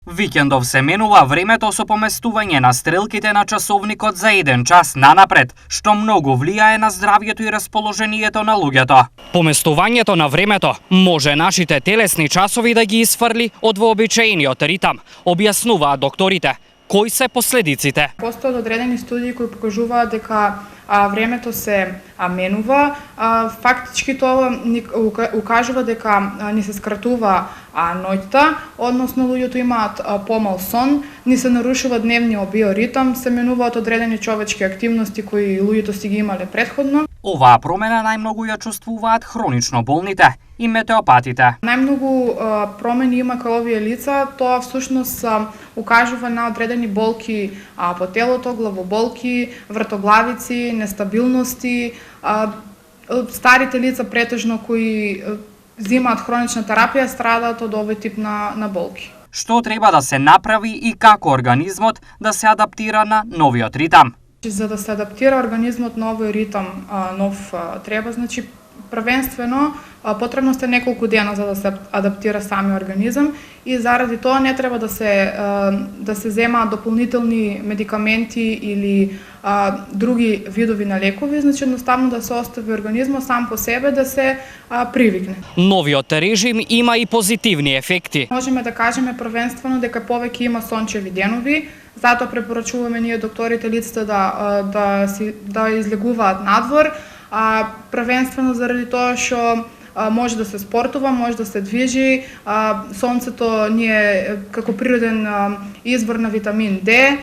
Викендов се менува времето со поместување на стрелките на часовникот за 1 час нанапред, што многу влијае на здравјето и расположението на луѓето. Поместувањето на времето може нашите телесни часови да ги изфрли од вообичаениот ритам, објаснуваат докторите. Кои се последиците? Постојат одредени студии кои покажуваат дека времето се менува. Фактички тоа ни укажува дека ни се скратува ноќта, односно луѓето имаат помал сон, ни се нарушува дневниот биоритам, се менуваат одредени човечки активности кои луѓето си ги имале претходно. Оваа промена најмногу ја чувствуваат хронично болните и метеопатите. Најмногу промени има кај овие лица, тоа всушност укажува на одредени болки по телото, главоболки, вртоглавици, нестабилности. Старите лица претежно кои земаат хронична терапија страдаат од овој тип на болки. Што треба да се направи и како организмот да се адаптира на новиот ритам? За да се адаптира организмот на овој ритам нов треба, значи првенствено потребно сте неколку дена за да се адаптира самиот организам и заради тоа не треба да се земаат дополнителни медикаменти или други видови на лекови, значи едноставно да се остави организмот сам по себе да се привикне. Новиот режим има и позитивни ефекти. Можеме да кажеме првенствено дека повеќе има сончеви денови, затоа препорачуваме ние докторите лицата да излегуваат надвор, првенствено заради тоа што може да се спортува, може да се движи, сонцето ни е како природен извор на витамин D.